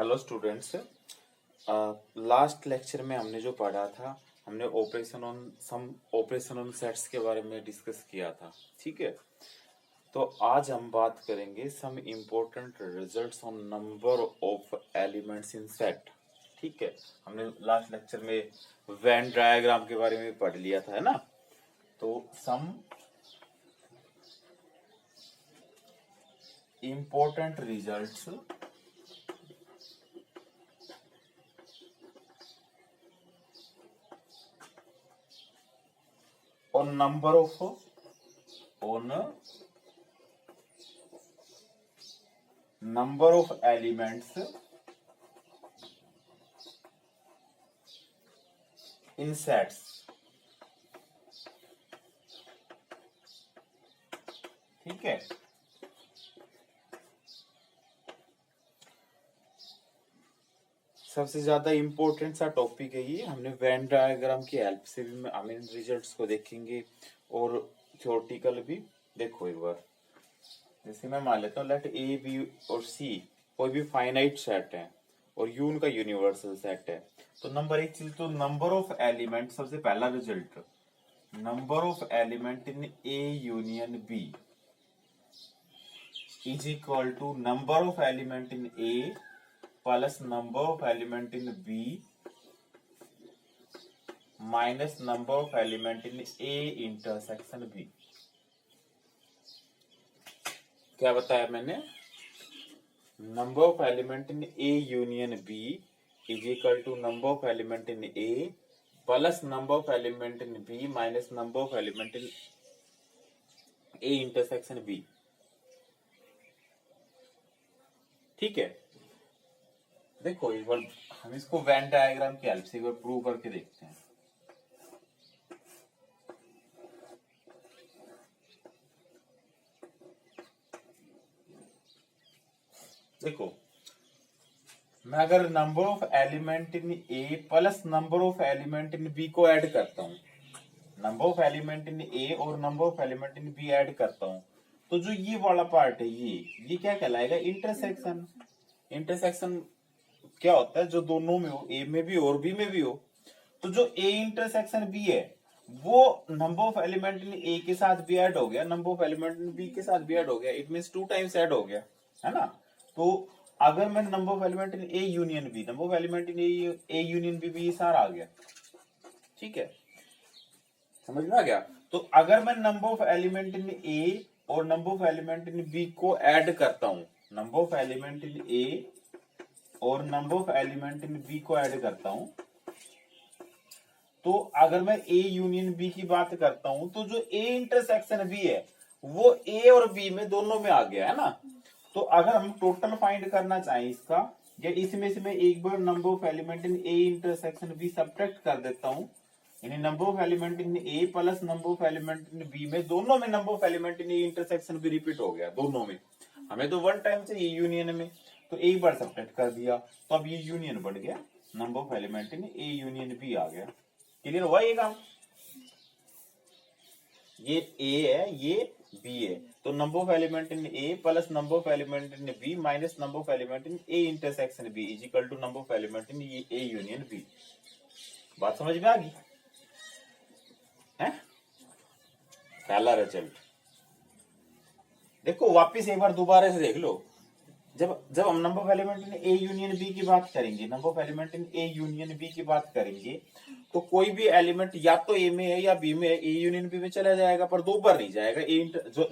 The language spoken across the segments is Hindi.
Hello students. लास्ट लेक्चर में हमने जो पढ़ा था, हमने ऑपरेशन ऑन सेट्स के बारे में डिस्कस किया था। ठीक है, तो आज हम बात करेंगे some important results on number of elements in set. ठीक है, हमने लास्ट लेक्चर में वेन डायग्राम के बारे में पढ़ लिया था, है ना। तो some important results on number of elements in sets। ठीक है, सबसे ज्यादा इम्पोर्टेंट सा टॉपिक है ये। हमने वेन डायग्राम की हेल्प से भी हम इन रिजल्ट्स को देखेंगे और थ्योरेटिकल भी। देखो एक बार, जैसे मैं मान लेता हूँ लेट ए बी और सी कोई भी फाइनाइट सेट है और यू उनका यूनिवर्सल सेट है। तो नंबर एक चीज, तो नंबर ऑफ एलिमेंट, सबसे पहला result, number of element in A union B is equal to number of element in A plus number of element in B minus number of element in A intersection B. क्या बताया मैंने? Number of element in A union B is equal to number of element in A plus number of element in B minus number of element in A intersection B. ठीक है, देखो एक बार हम इसको वेन डायग्राम की हेल्प से एक बार प्रूव करके देखते हैं। देखो, मैं अगर number of element in A plus number of element in B को ऐड करता हूं, number of element in A और number of element in B add करता हूं, तो जो ये वाला पार्ट है ये क्या कहलाएगा? इंटरसेक्शन। इंटरसेक्शन क्या होता है? जो दोनों में हो, ए में भी हो और बी में भी हो। तो जो ए इंटरसेक्शन बी है वो number of element in A के साथ भी ऐड हो गया, number of element in B के साथ भी ऐड हो गया। इट मींस 2 टाइम्स ऐड हो गया, है ना। तो अगर मैं number of element in A union B, number of element in A union B भी ये सारा आ गया। ठीक है, समझ में आ गया। तो अगर मैं number of element in A और number of element in B को ऐड करता हूं, number of element in A और number of element in B को ऐड करता हूं, तो अगर मैं ए यूनियन बी की बात करता हूं तो जो ए इंटरसेक्शन बी है वो ए और बी में दोनों में आ गया, है ना। तो अगर हम टोटल फाइंड करना चाहें इसका, या इसमें से मैं एक बार number of element in A intersection B subtract कर देता हूं, यानी number of element in A plus number of element in B में दोनों में number of element in A intersection भी रिपीट हो गया दोनों में। हमें तो वन टाइम से ये यूनियन में, तो एक बार सब्ट्रैक्ट कर दिया तो अब ये यूनियन बढ़ गया, number of element in A union B आ गया। क्लियर हुआ ये काम? ये ए है, ये बी है, तो number of element in A plus number of element in B minus number of element in A intersection B is equal to number of element in A union B. बात समझ में आ गई है? पहला रिजल्ट देखो, वापिस एक बार दोबारा से देख लो। जब हम number of element in A union B की बात करेंगे, number of element in A union B की बात करेंगे, तो कोई भी एलिमेंट या तो ए में है या बी में है, ए यूनियन बी में चला जाएगा पर दो बार नहीं जाएगा।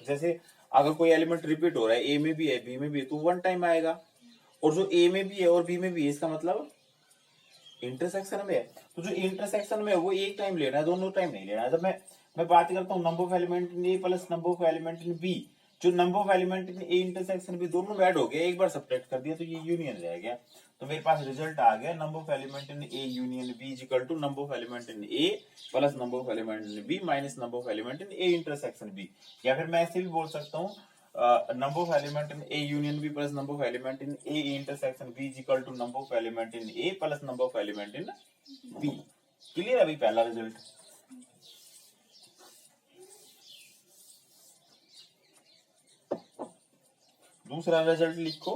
जैसे अगर कोई एलिमेंट रिपीट हो रहा है, ए में भी है बी में भी है, तो वन टाइम आएगा। और जो ए में भी है और बी में भी है, इसका मतलब इंटरसेक्शन में है। तो जो इंटरसेक्शन में है वो एक टाइम लेना है, दोनों टाइम नहीं लेना है। जब मैं बात करता हूँ number of element in A plus number of element in B, जो number of element in A intersection B दोनों में ऐड हो गया, एक बार सब्ट्रैक्ट कर दिया तो ये यूनियन रह गया। तो मेरे पास रिजल्ट आ गया, number of element in A union B is equal to number of element in A plus number of element in B minus number of element in A intersection B. या फिर मैं ऐसे भी बोल सकता हूँ, number of element in A union B plus number of element in A intersection B is equal to number of element in A plus number of element in B। Clear है अभी पहला रिजल्ट? दूसरा रिजल्ट लिखो,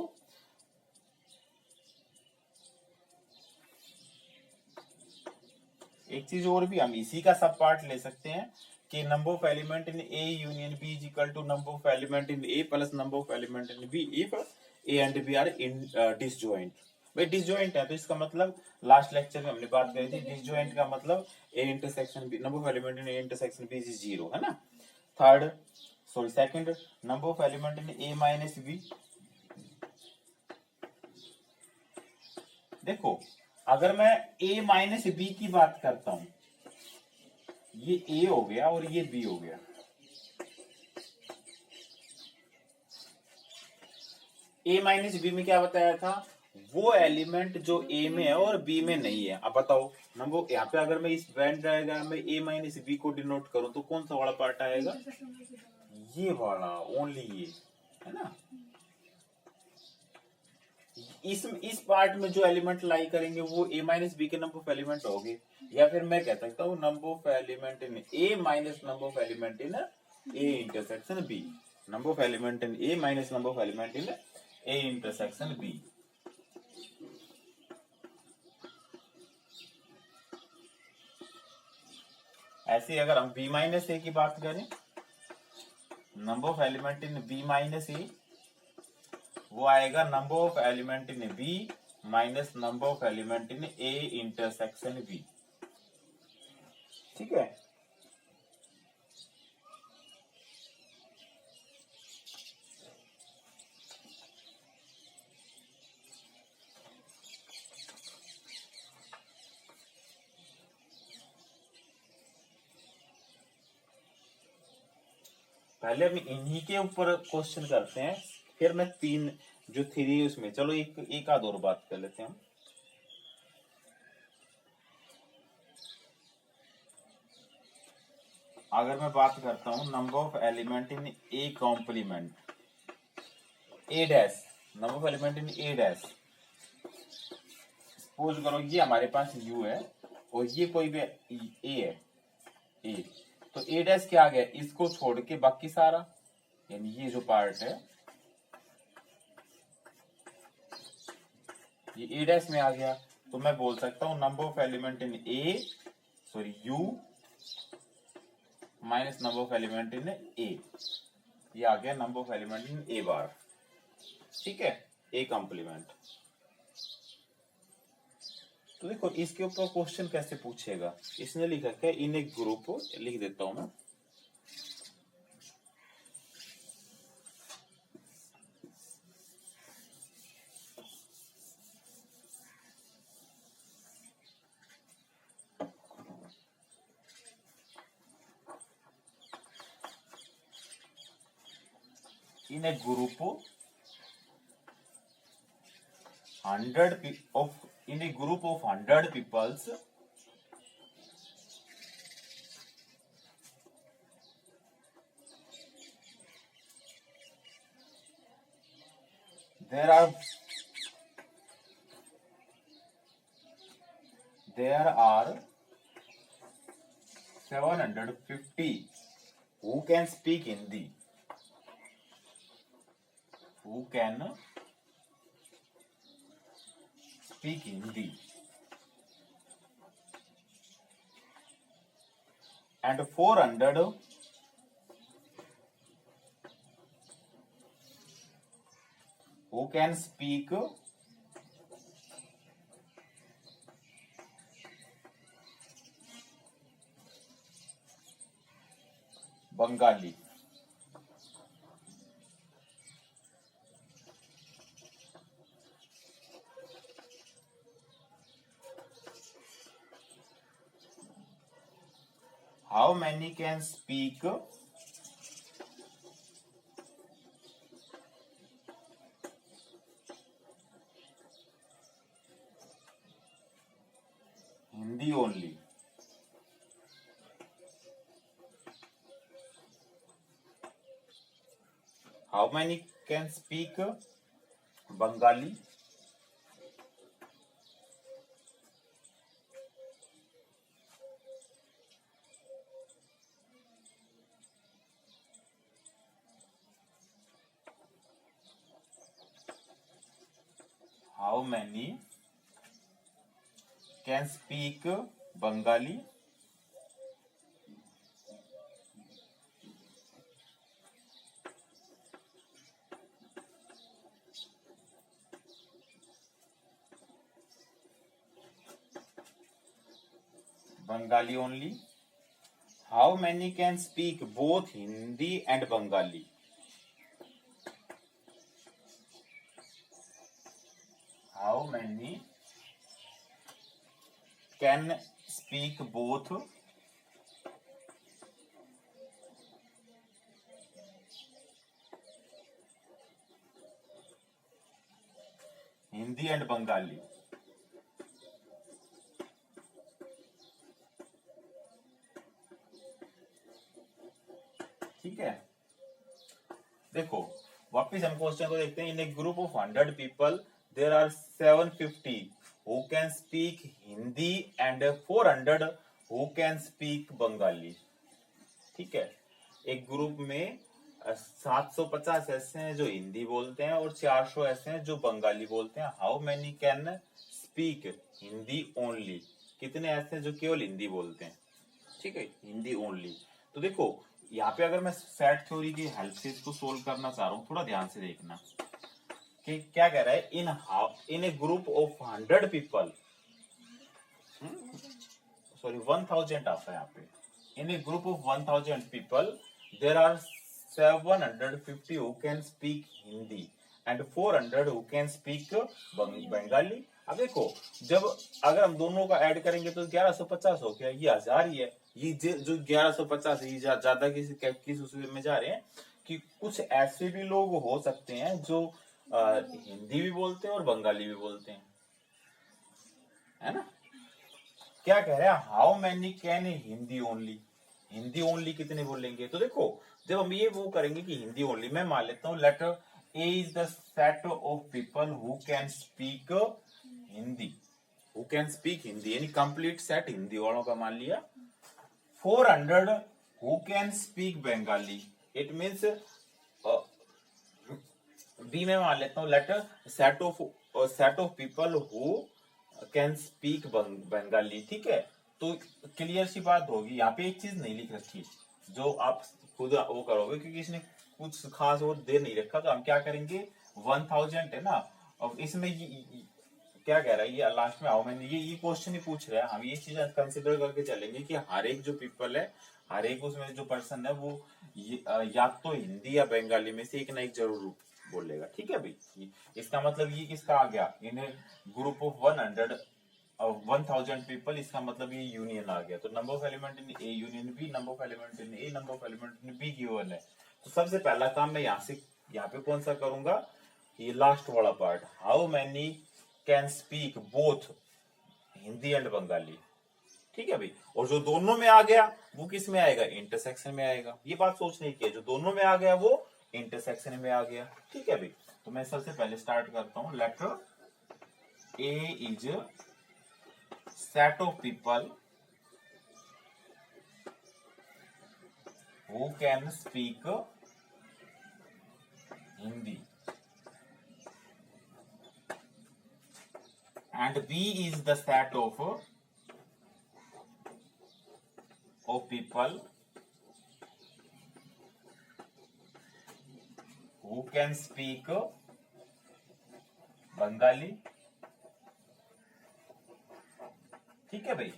एक चीज और भी हम इसी का सब पार्ट ले सकते हैं कि number of element in A union B is equal to number of element in A plus number of element in B if A and B are in disjoint. भाई डिसजॉइंट है तो इसका मतलब लास्ट लेक्चर में हमने बात करी थी, डिसजॉइंट का मतलब A intersection B, number of element in A intersection B is 0, है ना। Third sorry second, number of element in A minus B. देखो अगर मैं a माइनस बी की बात करता हूं, ये a हो गया और ये b हो गया। a माइनस बी में क्या बताया था, वो एलिमेंट जो a में है और b में नहीं है। अब बताओ नंबर यहाँ पे अगर मैं इस वेन डायग्राम में a माइनस बी को डिनोट करूं तो कौन सा वाला पार्ट आएगा, ये वाला, ओनली ये, है ना। इस पार्ट में जो एलिमेंट लाई करेंगे वो a माइनस बी के नंबर ऑफ एलिमेंट होंगे, या फिर मैं कह सकता हूँ number of element in a minus number of element in a intersection b, number of element in a minus number of element in a intersection b। ऐसे अगर हम b माइनस a की बात करें, number of element in b minus a, वो आएगा number of element in B minus number of element in A intersection B. ठीक है, पहले हम इन्हीं के ऊपर क्वेश्चन करते हैं, फिर मैं तीन जो थ्री उसमें, चलो एक आध और बात कर लेते हैं हम। अगर मैं बात करता हूं number of element in A complement A dash, number of element in A dash, suppose करो ये हमारे पास यू है और ये कोई भी ए है, ए, तो ए डैश क्या आ गया, इसको छोड़ के बाकी सारा, यानी ये जो पार्ट है ये ए डैश में आ गया, तो मैं बोल सकता हूं number of element in A, sorry U minus number of element in A, ये आ गया number of element in A bar. ठीक है, ए कॉम्प्लीमेंट। तो देखो इसके ऊपर क्वेश्चन कैसे पूछेगा, इसने लिखा है इन ए ग्रुप, लिख देता हूं मैं, in a group 100 peoples, there are 750 who can speak Hindi, who can speak Hindi, and 400 who can speak Bengali. How many can speak Hindi only? How many can speak Bengali? How many can speak Bengali Bengali only. How many can speak both Hindi and Bengali? How many can speak both Hindi and Bengali? ठीक है, देखो वापिस हम क्वेश्चन को देखते हैं. In a group of 100 people there are 750 who can speak Hindi and 400 who can speak Bengali. ठीक है, एक ग्रुप में 750 ऐसे हैं जो हिंदी बोलते हैं और 400 ऐसे हैं जो बंगाली बोलते हैं. How many can speak Hindi only? कितने ऐसे हैं जो केवल हिंदी बोलते हैं? ठीक है, हिंदी ओनली. तो देखो यहाँ पे अगर मैं सेट थ्योरी की हेल्प से इसको सोल्व करना चाह रहा हूँ, थोड़ा ध्यान से देखना कि क्या कह रहा है. In a group of 100 people, sorry 1000 आता है यहाँ पे. In a group of 1000 people there are 750 who can speak Hindi and 400 who can speak Bengali. अब देखो जब अगर हम दोनों का ऐड करेंगे तो 1150 हो गया, ये 1000 ही है. ये जो 1150 है, ज्यादा किस उसमें जा रहे हैं कि कुछ ऐसे भी लोग हो सकते हैं जो हिंदी भी बोलते हैं और बंगाली भी बोलते हैं, है ना. क्या कह रहे हैं, how many can Hindi only? Hindi only कितने बोलेंगे? तो देखो जब हम ये वो करेंगे कि हिंदी ओनली, मैं मान लेता हूँ letter A is the set of people who can speak Hindi, who can speak Hindi, यानी कंप्लीट सेट हिंदी वालों का मान लिया. 400 who can speak Bengali, it means B में मान लेता हूँ letter set of people who can speak Bengali. ठीक है, तो क्लियर सी बात होगी. यहाँ पे एक चीज नहीं लिख रखी जो आप खुद वो करोगे, क्योंकि इसने कुछ खास वो दे नहीं रखा. तो हम क्या करेंगे, 1000 है ना, और इसमें क्या कह रहा है ये लास्ट में आओ, मैंने ये क्वेश्चन ही पूछ रहा है. हम ये चीज कंसिडर करके चलेंगे कि हर एक जो पीपल है, हर एक उसमें जो पर्सन है वो या तो हिंदी या बंगाली में से एक ना एक जरूर बोलेगा. ठीक है भाई, इसका मतलब ये किसका आ गया, इन ग्रुप ऑफ 1000 पीपल, इसका मतलब ये यूनियन आ गया. तो number of element in A union B, number of element in A, number of element in B given है. तो सबसे पहला काम मैं यहाँ पे कौन सा करूंगा, ये लास्ट वाला part, how many can speak both Hindi and Bengali. ठीक है भाई, और जो दोनों में आ गया वो किस में आएगा, इंटरसेक्शन में आएगा. ये बात सोचने की है, जो दोनों में आ गया वो इंटरसेक्शन में आ गया. ठीक है भाई, तो मैं सबसे पहले स्टार्ट करता हूं. Letter A is set of people who can speak Hindi and B is the set of people who can speak Bengali. ठीक है भाई,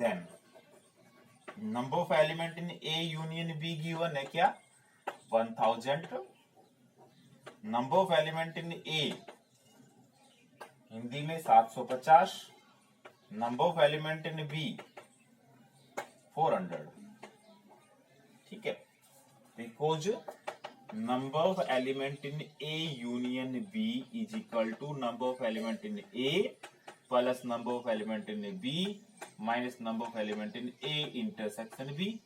then number of element in A union B given है क्या, 1000. number of element in A Hindi में 750, number of element in B 400. ठीक है, because number of element in A union B is equal to number of element in A plus number of element in B minus number of element in A intersection B.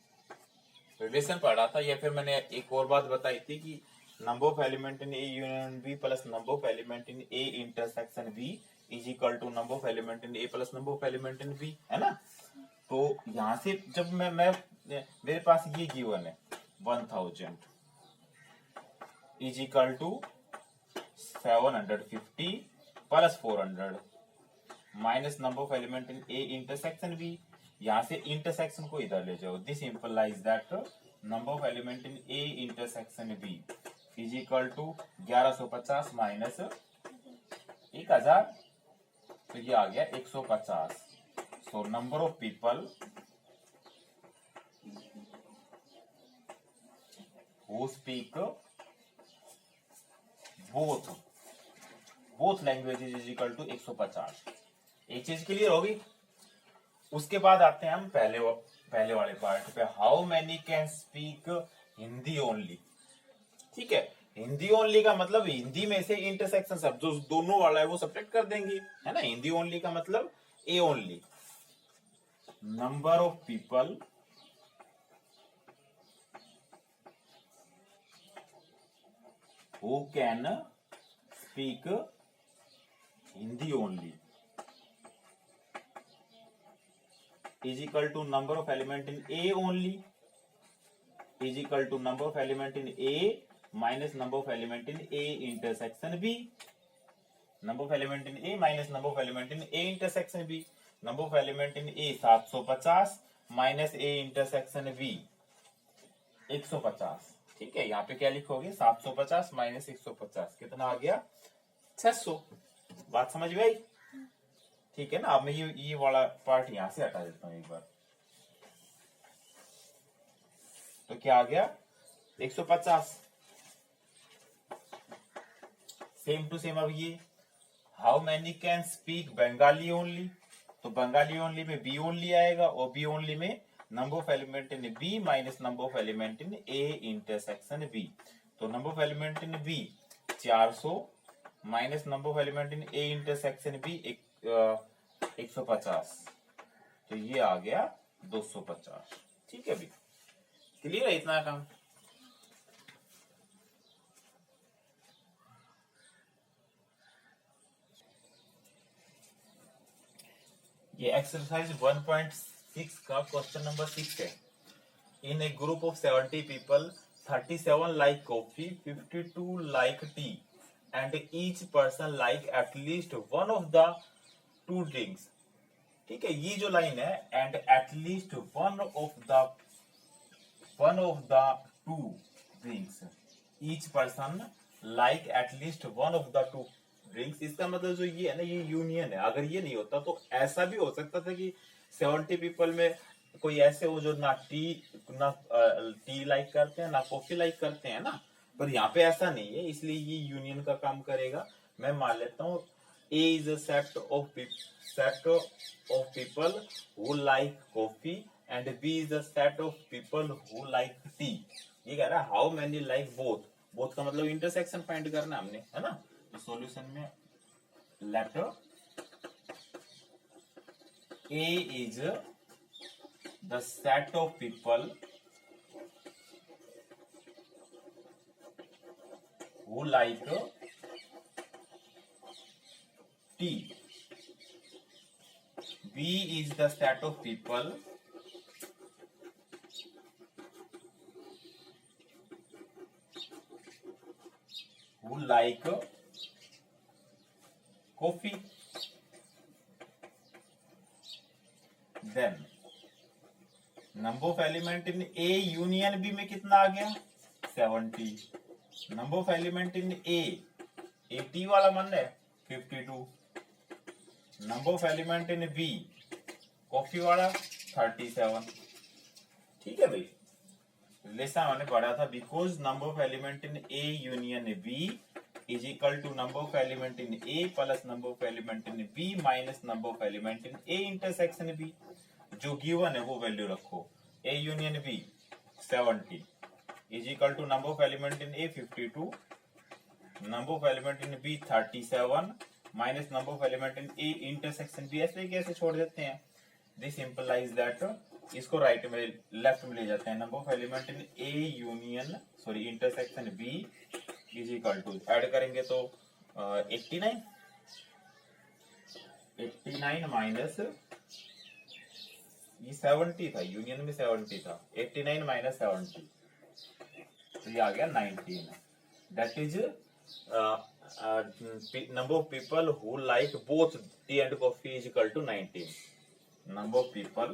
Relation पढ़ा था, या फिर मैंने एक और बात बताई थी कि number of element in A union B plus number of element in A intersection B is equal to number of element in A plus number of element in B, है ना. तो यहां से जब मैं मेरे पास ये गिवन है 1000 is equal to 750 plus 400, minus number of element in A intersection B, यहाँ से इंटरसेक्शन को इधर ले जाओ, this implies that number of element in A intersection B is equal to 1150 minus 1000, तो ये आ गया 150। So number of people who speak both languages is equal to 150। एक चीज क्लियर होगी। उसके बाद आते हैं हम पहले वाले पार्ट पे, how many can speak Hindi only. ठीक है, हिंदी ओनली का मतलब हिंदी में से इंटरसेक्शन शब्द जो दोनों वाला है वो सब्ट्रैक्ट कर देंगे, है ना। हिंदी ओनली का मतलब A only. Number of people who can speak Hindi only is equal to number of element in A only is equal to number of element in A minus number of element in A intersection B. Number of element in A minus number of element in A intersection B. Number of element in A 750 minus A intersection B 150। ठीक है, यहाँ पे क्या लिखोगे 750 माइनस 150 कितना आ गया 600। बात समझ में आई? ठीक है ना। अब मैं ये वाला पार्ट यहां से हटा देता हूं एक बार, तो क्या आ गया 150। Same to same. अब ये how many can speak Bengali only, तो बंगाली ओनली में बी ओनली आएगा और बी ओनली में number of element in B minus number of element in A intersection B. तो number of element in B 400 minus number of element in A intersection B 150, तो ये आ गया 250। ठीक है, अभी क्लियर है इतना काम। ये एक्सरसाइज 1.6 का क्वेश्चन नंबर 6 है। In a group of 70 people 37 like coffee, 52 like tea and each person like at least one of the two drinks. ठीक है, ये जो लाइन है and at least one of the two drinks, each person like at least one of the two drinks, इसका मतलब जो ये है ना, ये यूनियन है। अगर ये नहीं होता तो ऐसा भी हो सकता था कि 70 पीपल में कोई ऐसे हो जो ना टी लाइक करते हैं ना कॉफी लाइक करते हैं ना, पर यहाँ पे ऐसा नहीं है, इसलिए ये यूनियन का काम करेगा। मैं मान लेता हूँ A is a set of people who like coffee and B is a set of people who like tea. ये कह रहा है हाउ मैनी लाइक बोथ का मतलब इंटरसेक्शन फाइंड करना हमने, है ना। तो सॉल्यूशन में late A is the set of people who like tea. B is the set of people who like coffee. Then number of element in A union B में कितना आ गया 70। Number of element in A 80 वाला मन है 52। Number of element in B coffee वाला 37। ठीक है भाई, रिलेशन हमने पढ़ा था because number of element in A union B is equal to number of element in A plus number of element in B minus number of element in A intersection B. जो गिवन है वो वैल्यू रखो। A union B 70 is equal to number of element in A 52, number of element in B 37 minus number of element in A intersection B. ऐसे कैसे छोड़ देते हैं, दिस इंप्लाइज दैट, इसको राइट में लेफ्ट में ले जाते हैं। Number of element in A union sorry intersection B is equal to, add करेंगे तो 89 माइनस ये 70 था, यूनियन में 70 था, 89 माइनस 70 तो ये आ गया 19। That is number of people who like both tea and coffee is equal to 19. Number of people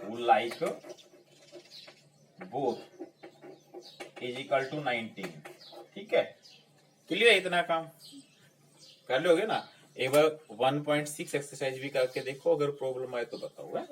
who like both is equal to 19. ठीक है, क्लियर है? इतना काम कर लोगे ना? एक बार 1.6 एक्सरसाइज भी करके देखो, अगर प्रॉब्लम आए तो बताओ। है